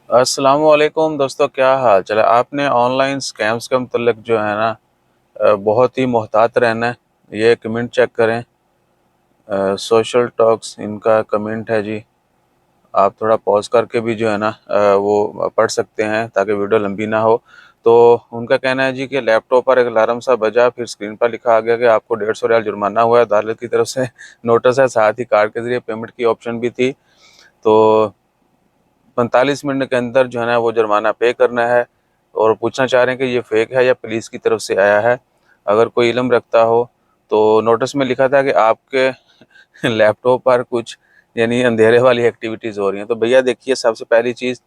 अस्सलाम वालेकुम दोस्तों, क्या हाल चला। आपने ऑनलाइन स्कैम्स के मतलब जो है ना, बहुत ही मोहतात रहना है। ये कमेंट चेक करें। सोशल टॉक्स इनका कमेंट है जी। आप थोड़ा पॉज करके भी जो है ना वो पढ़ सकते हैं ताकि वीडियो लंबी ना हो। तो उनका कहना है जी कि लैपटॉप पर एक अलार्म सा बजा, फिर स्क्रीन पर लिखा आ गया कि आपको 150 रियाल जुर्माना हुआ है। अदालत की तरफ से नोटिस है, साथ ही कार्ड के जरिए पेमेंट की ऑप्शन भी थी। तो 45 मिनट के अंदर जो है ना वो जुर्माना पे करना है। और पूछना चाह रहे हैं कि ये फेक है या पुलिस की तरफ से आया है। अगर कोई इल्म रखता हो तो नोटिस में लिखा था कि आपके लैपटॉप पर कुछ यानी अंधेरे वाली एक्टिविटीज़ हो रही हैं। तो भैया देखिए, सबसे पहली चीज़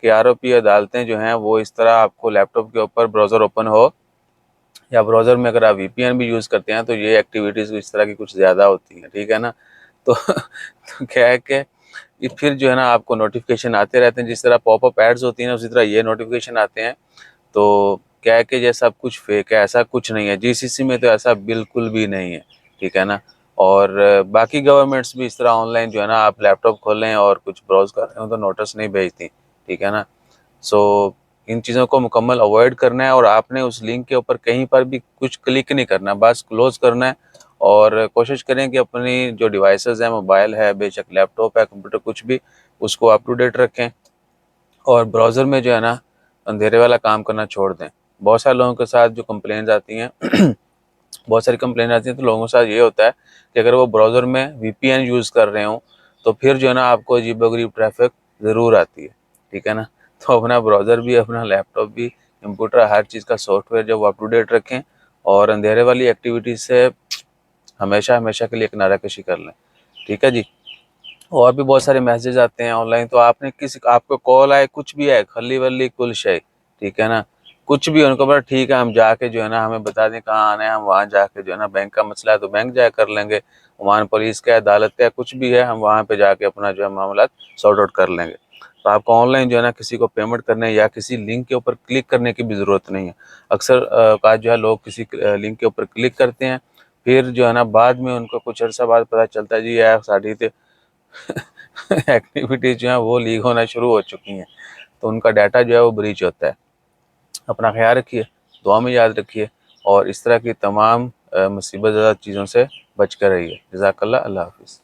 कि आरोपी अदालतें जो हैं वो इस तरह आपको लैपटॉप के ऊपर ब्राउज़र ओपन हो या ब्राउज़र में अगर आप वीपीएन भी यूज़ करते हैं तो ये एक्टिविटीज़ इस तरह की कुछ ज़्यादा होती हैं, ठीक है ना। तो, तो क्या है कि ये फिर जो है ना आपको नोटिफिकेशन आते रहते हैं। जिस तरह पॉपअप एड्स होती हैं ना, उसी तरह ये नोटिफिकेशन आते हैं। तो क्या है कि ये सब कुछ फेक है, ऐसा कुछ नहीं है। जीसीसी में तो ऐसा बिल्कुल भी नहीं है, ठीक है ना। और बाकी गवर्नमेंट्स भी इस तरह ऑनलाइन जो है ना, आप लैपटॉप खोलें और कुछ ब्राउज कर रहे हो तो नोटिस नहीं भेजती, ठीक है ना। सो इन चीज़ों को मुकम्मल अवॉइड करना है और आपने उस लिंक के ऊपर कहीं पर भी कुछ क्लिक नहीं करना, बस क्लोज करना है। और कोशिश करें कि अपनी जो डिवाइसेस हैं, मोबाइल है, बेशक लैपटॉप है, कंप्यूटर, कुछ भी, उसको अप टू डेट रखें। और ब्राउज़र में जो है ना अंधेरे वाला काम करना छोड़ दें। बहुत सारे लोगों के साथ जो कंप्लेंट्स आती हैं बहुत सारी कंप्लेंट आती हैं, तो लोगों के साथ ये होता है कि अगर वो ब्राउज़र में वीपीएन यूज़ कर रहे हों तो फिर जो है ना आपको अजीबोगरीब ट्रैफिक ज़रूर आती है, ठीक है ना। तो अपना ब्राउज़र भी, अपना लैपटॉप भी, कंप्यूटर, हर चीज़ का सॉफ्टवेयर जब अप टू डेट रखें और अंधेरे वाली एक्टिविटीज़ से हमेशा हमेशा के लिए किनारा कशी कर लें, ठीक है जी। और भी बहुत सारे मैसेज आते हैं ऑनलाइन, तो आपने किसी आपको कॉल आए, कुछ भी आए, खली वली कुल शय, ठीक है ना, कुछ भी उनको बोला ठीक है, हम जाके जो है ना, हमें बता दें कहाँ आना है, हम वहाँ जाके जो है ना, बैंक का मसला है तो बैंक जाया कर लेंगे, वहाँ पुलिस का, अदालत का, कुछ भी है, हम वहाँ पे जाके अपना जो है मामला सॉर्ट आउट कर लेंगे। तो आपको ऑनलाइन जो है ना किसी को पेमेंट करने या किसी लिंक के ऊपर क्लिक करने की भी ज़रूरत नहीं है। अक्सर का जो है लोग किसी लिंक के ऊपर क्लिक करते हैं, फिर जो है ना बाद में उनको कुछ अर्सा बाद पता चलता है जी यार साड़ी तो एक्टिविटीज जो है वो लीक होना शुरू हो चुकी हैं। तो उनका डाटा जो है वो ब्रीच होता है। अपना ख्याल रखिए, दुआ में याद रखिए और इस तरह की तमाम मुसीबत ज़्यादा चीज़ों से बच कर रहिए। जज़ाकल्लाह, अल्लाह हाफ़िज़।